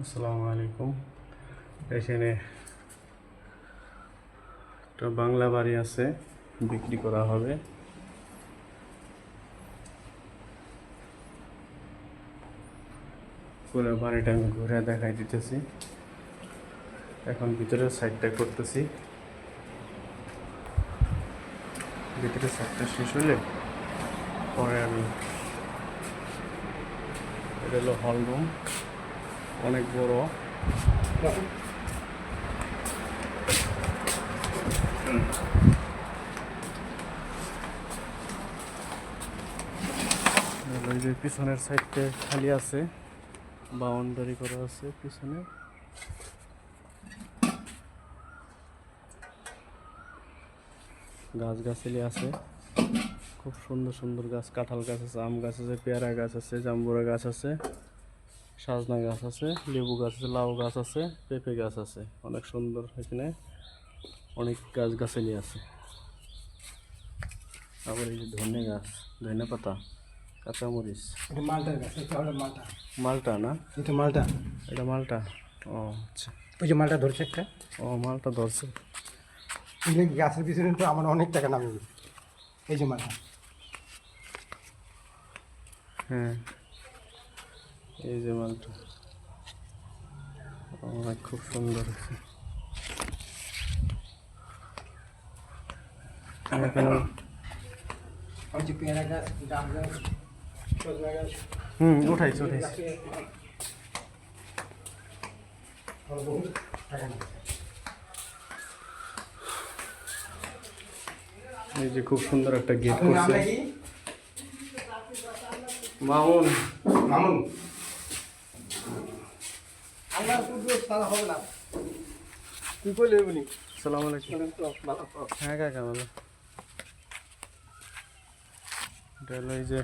আসসালামু আলাইকুম। এখানে একটা বাংলা বাড়ি আছে, বিক্রি করা হবে। পুরো বাড়িটা আমি ঘুরে দেখাই দিতেছি। এখন ভিতরের সাইডটা করতেছি, ভিতরের সাইডটা শেষ হলে পরে আমি, এটা হলো হল রুম, অনেক বড়। ওই যে পিছনের সাইডটা খালি আছে, বাউন্ডারি করা আছে পিছনে। গাছগাছালি আছে, খুব সুন্দর সুন্দর গাছ, কাঁঠাল গাছ আছে, আম গাছ আছে, পেয়ারা গাছ আছে, জাম্বুরা গাছ আছে, সাজনা গাছ আছে, লেবু গাছ আছে, লাউ গাছ আছে, পেঁপে গাছ আছে। অনেক সুন্দর, এখানে অনেক গাছগাছালি আছে। আবার এই যে ধনে গাছ, ধনে পাতা, কাঁচামরিচ। মালটার গাছ, এটা হলো মালটা। মালটা না? এটা মালটা। এটা মালটা। ও আচ্ছা, ওই যে মালটা ধরছে একটা। ও মালটা ধরছে। এগুলো গাছের পিছনে তো আমার অনেক টাকা নামবে। এই যে মালটা। হ্যাঁ, এই যে মালটা অনেক খুব সুন্দর আছে। এখানে ওই যে পেয়ারা গাছ, ডাব গাছ, সজনা গাছ। উঠাইছি। আমার বহুত টাকা নামবে। এই যে খুব সুন্দর একটা গেট আপনার নাম করছে। নাকি? মামুন। মামুন। আল্লাহ শুধু সারা হবে না। তুই কইলে বলি। আসসালামু আলাইকুম। হ্যাঁ কাকা ভালো। এটা হলো এই যে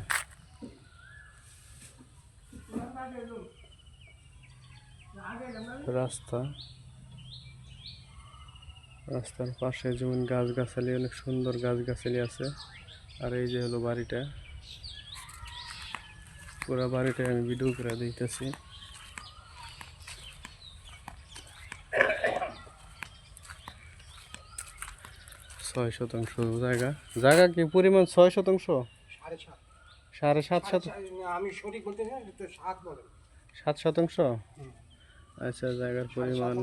রাস্তা, রাস্তার পাশে যেমন গাছগাছালি, অনেক সুন্দর গাছগাছালি আছে। আর এই যে হলো বাড়িটা, পুরো বাড়িটা আমি ভিডিও করে দিতেছি। ছয় শতাংশ জায়গা, জায়গা কি পরিমাণ? 6 শতাংশ, 7.5। 7.5 আমি সঠিক বলতে না, তো 7 বলে। 7 শতাংশ। আচ্ছা, জায়গার পরিমাণ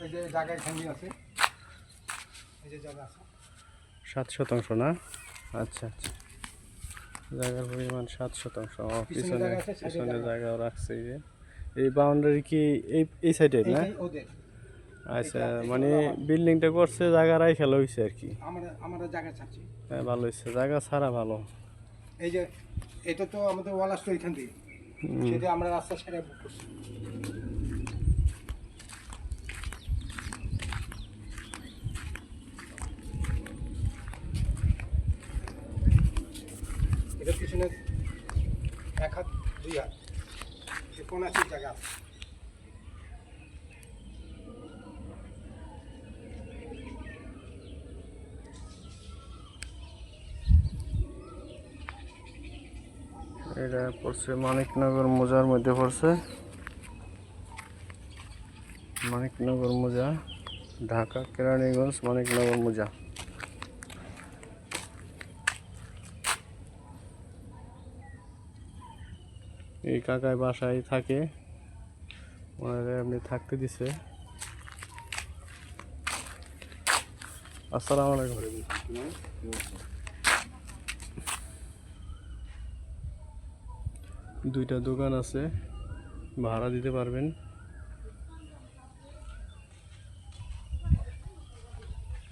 এই যে জায়গায় খালি আছে, এই যে জায়গা আছে 7 শতাংশ না? আচ্ছা আচ্ছা, জায়গার পরিমাণ 7 শতাংশ। পিছনে জায়গা আছে, সাইডে পিছনে জায়গা। জায়গাও রাখছে। এই যে এই বাউন্ডারি কি এই সাইডে না? এইটাই ওদের। আচ্ছা, এটা মানে হলো আমার। বিল্ডিংটা করছে, জায়গা রাই খেলা হয়েছে আর কি। আমরা জায়গা ছাড়ছি। হ্যাঁ, ভালো হয়েছে, জায়গা ছাড়া ভালো। এই যে এটা তো আমাদের ওয়াল আসতো এখান থেকে, সেটা আমরা রাস্তা ছেড়ে বুক করছি। এটা পিছনে 1 হাত 2 হাত কোন আছে জায়গা আছে। এটা পড়ছে মানিকনগর মৌজার মধ্যে পড়ছে, মানিকনগর মৌজা, ঢাকা কেরানীগঞ্জ, মানিকনগর মৌজা। এই কাকায় বাসায় থাকে, ওনারা এমনি থাকতে দিছে। আসসালামু আলাইকুম। দুইটা দোকান আছে, ভাড়া দিতে পারবেন।